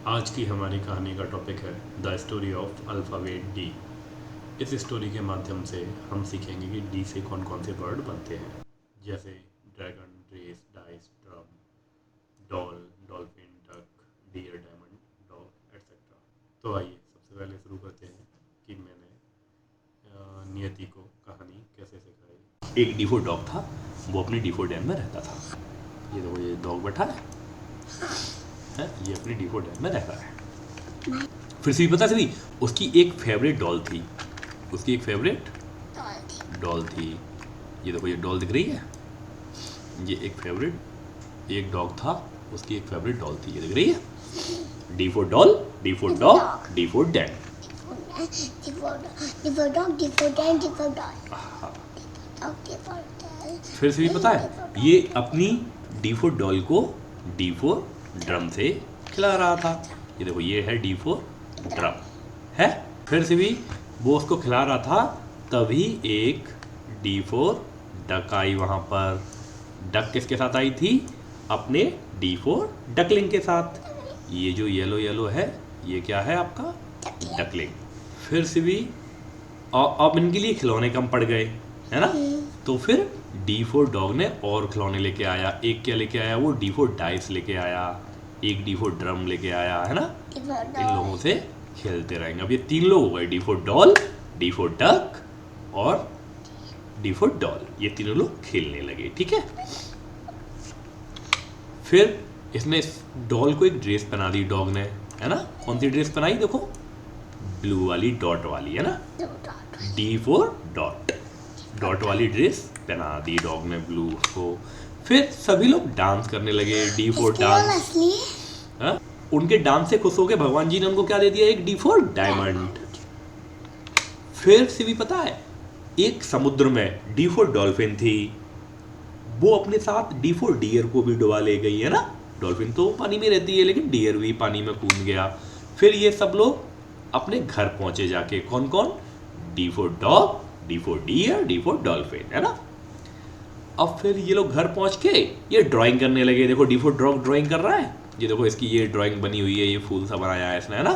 आज की हमारी कहानी का टॉपिक है the story of alphabet D. इस स्टोरी के माध्यम से हम सीखेंगे कि डी से कौन कौन से वर्ड बनते हैं, जैसे dragon, race, dice, drum, doll, dolphin, duck, deer, diamond, dog etcetera. तो आइए सबसे पहले शुरू करते हैं कि मैंने नियति को कहानी कैसे सिखाई। एक डीफो डॉग था, वो अपनी डीफो डैम में रहता था। ये देखो, ये डॉग बैठा है, ये अपनी डीफो डैम में रहता है। फिर से भी पता चली उसकी एक फेवरेट डॉल थी, उसकी एक फेवरेट डॉल थी। ये देखो, ये डॉल दिख रही है, ये एक फेवरेट एक डॉग था, उसकी एक फेवरेट डॉल थी, ये दिख रही है। D for doll, D for dog, D for dam. फिर से भी पता है, ये अपनी डी फॉर डॉल को डी फॉर ड्रम से खिला रहा था। ये देखो, ये है डी फॉर ड्रम है। फिर से भी वो उसको खिला रहा था, तभी एक डी फॉर डक आई वहाँ पर। डक किसके साथ आई थी? अपने डी फॉर डकलिंग के साथ। ये जो येलो येलो है, ये क्या है आपका? डकलिंग। फिर से भी अब इनके लिए खिलौने कम पड़ गए, है ना? तो फिर डी फॉर डॉग ने और खिलौने लेके आया। एक क्या लेके आया वो? डी फॉर डाइस लेके आया, एक डी फॉर ड्रम लेके आया, है ना? इन लोगों से खेलते रहेंगे। अब ये तीन लोग हो गए, D for doll, D for duck और डी फॉर डॉल। ये तीनों लोग खेलने लगे, ठीक है। फिर इसने डॉल को एक ड्रेस पहना दी डॉग ने, है ना? कौन सी ड्रेस पहनाई? देखो, ब्लू वाली डॉट वाली, है ना? डी फॉर डॉट, डॉट वाली ड्रेस पहना दी डॉग ने ब्लू को। फिर सभी लोग डांस करने लगे, डी फॉर डांस। उनके डांस से खुश होकर भगवान जी ने उनको क्या दे दिया? एक डी फॉर डायमंड। फिर से भी पता है, एक समुद्र में डी फॉर डॉल्फिन थी, वो अपने साथ डी फॉर डियर को भी डुबा ले गई, है ना? डॉल्फिन तो पानी में रहती है, लेकिन डियर भी पानी में कूद गया। फिर ये सब लोग अपने घर पहुंचे जाके। कौन कौन? D for dog, D for deer, D for dolphin, है ना? अब फिर ये लोग घर पहुंच के ये ड्राइंग करने लगे। देखो, डी फॉर डॉग ड्राइंग कर रहा है, ये देखो इसकी ये ड्राइंग बनी हुई है, ये फूल सा बनाया है इसने, है ना?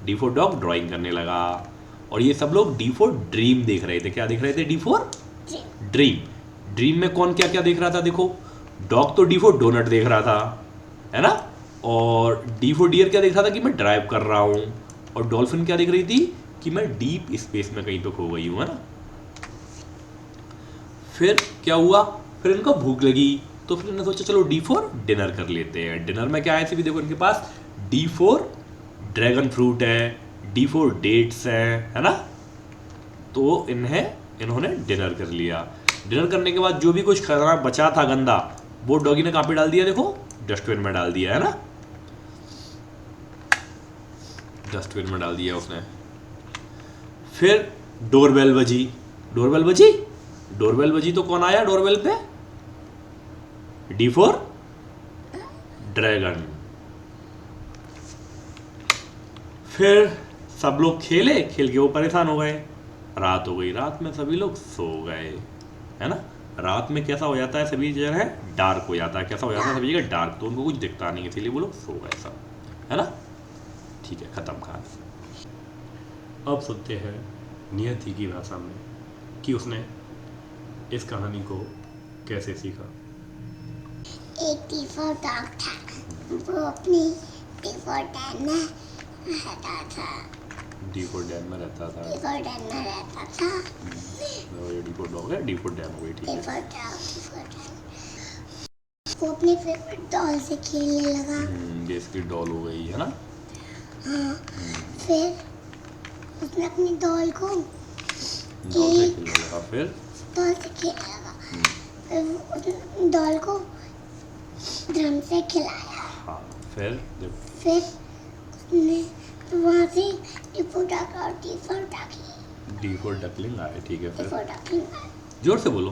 डी फॉर डॉग ड्राइंग करने लगा। और ये सब लोग डी फॉर ड्रीम देख रहे थे। क्या देख रहे थे? D for dream. ड्रीम में कौन क्या क्या देख रहा था? देखो, डॉग तो डी फॉर डोनट देख रहा था, है ना? और डी फॉर डियर क्या देख रहा था? कि मैं ड्राइव कर रहा हूँ। और डॉल्फिन क्या देख रही थी? कि मैं डीप स्पेस में कहीं पे खो गई हूँ, है ना? फिर क्या हुआ? फिर इनको भूख लगी, तो फिर इन्होंने सोचा चलो डी फॉर डिनर कर लेते हैं। डिनर में क्या है? भी देखो, इनके पास डी फॉर ड्रैगन फ्रूट है, डी फॉर डेट्स है ना? तो इन्होंने डिनर कर लिया। डिनर करने के बाद जो भी कुछ खाना बचा था गंदा, वो डॉगी ने कहाँ पे डाल दिया? देखो, डस्टबिन में डाल दिया, है ना? डस्टबिन में डाल दिया उसने। फिर डोरबेल बजी। डोरबेल बजी, डोरबेल बजी तो कौन आया डोरबेल पे? D for dragon. फिर सब लोग खेले, खेल के वो परेशान हो गए। रात हो गई, रात में सभी लोग सो गए, है ना? रात में कैसा हो जाता है? सभी जगह डार्क हो जाता है। कैसा हो जाता है? सभी जगह डार्क, तो उनको कुछ दिखता नहीं, इसीलिए वो लोग सो गए सब, है ना? ठीक है, खत्म कहानी। अब सुनते हैं नियति की भाषा में कि उसने इस कहानी को कैसे सीखा। एक डी फॉर डॉग था, वो अपनी डी फॉर डैम में रहता था। डी फॉर डैम में रहता था। डी फॉर डैम में रहता था। ये डी फॉर डॉग है, डी फॉर डैम हो गई, ठीक है। D for dog, D for dam. वो अपनी फेवरेट डॉल से खेलने लगा। ये इसकी डॉल हो गई, है ना? हाँ। फिर उसने अपनी डॉल को डॉल से खेलने लगा। फिर डॉल से खेलने लगा। फिर डॉल को ड्रम से खिलाया। हाँ। फिर उसने वहाँ से डी फॉर डक और D for duckling, D for duckling आए, ठीक है। डी फिर फॉर डकलिंग आए, जोर से बोलो।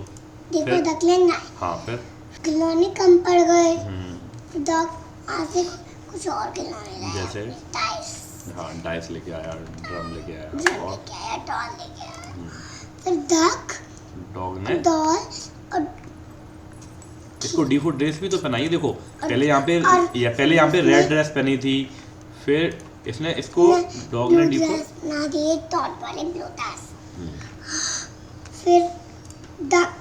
डी फॉर डकलिंग आए। हाँ। फिर खिलौने कम पड़ गए, डॉग वहाँ से कुछ और खिलौने लाया। जैसे डाइस। हाँ, डाइस लेके आया, ड्रम लेके आया, और डॉल लेके आया। फिर डॉग ने डॉल और इसको डी फॉर ड्रेस भी तो पहनाई। देखो, पहले यहाँ पे रेड ड्रेस पहनी थी, फिर इसने इसको डॉग ने डी फॉर बना दिए डॉट वाले ब्लू ड्रेस। फिर डक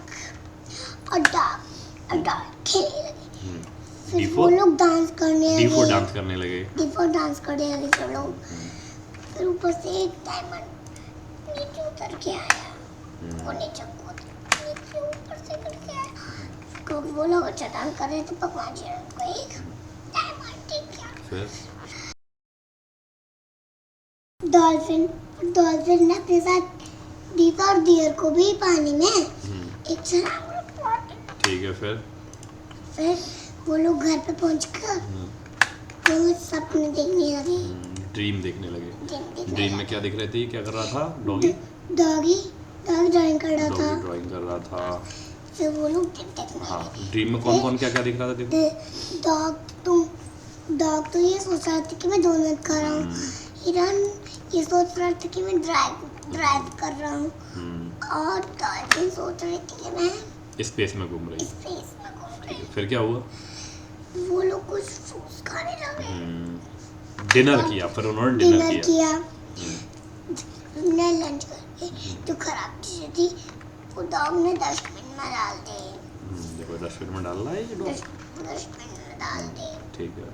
और डॉग खेलने लगे। डी फिर वो फॉर लोग डांस करने डी फॉर लगे। डांस करने लगे। डी फॉर डांस करने लगे सब लोग। फिर ऊपर से एक डायमंड नीचे उतर के आया। वो नीचे ऊपर से करके आया। कब वो लोग चट्टान कर रहे थे, भगवान जी ने उनको एक डायमंड दे दिया। फिर डॉल्फिन ने अपने साथ दीपा और डियर को भी पानी में एक छलांग लगा दी। ठीक है। फिर वो लोग घर पे पहुंचकर तो सपने देखने लगे। ड्रीम देखने लगे। ड्रीम ड्रीम में क्या दिख रहे थे? क्या कर रहा था डॉगी? डॉगी ड्राइंग कर रहा था। डॉगी ड्राइंग कर रहा था। फिर वो लोग देखने हाँ, लगे। ड्रीम में कौन कौन क्या क्या दिख रहा था देखो? डॉग तो ये सोच रहा था कि मैं डोनट खा रहा हूँ। हिरन ये सोच रहा था कि मैं ड्राइव कर रहा हूँ। और डॉल्फिन सोच रही थी कि मैं स्पेस में घूम रही। स्पेस में घूम रही हूँ। फिर क्या हुआ? वो लोग कुछ फ्रूट्स खाने लगे। डिनर किया। फिर उन्होंने डिनर किया। हमने लंच करके जो खराब चीजें थी वो डॉग ने डस्टबिन में डाल दी। देखो डस्टबिन में डाल रहा है ये डॉग। डस्टबिन में डाल दी। ठीक है।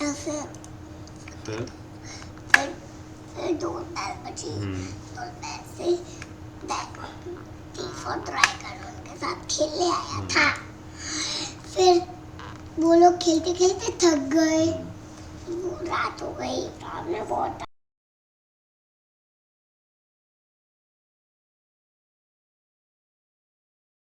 और फिर फिर दो पैर बची। दो पैर से टीफ और ड्रैगन उनके साथ खेलने आया था। फिर वो लोग खेलते खेलते थक गए। रात हो गई। रात में बहुत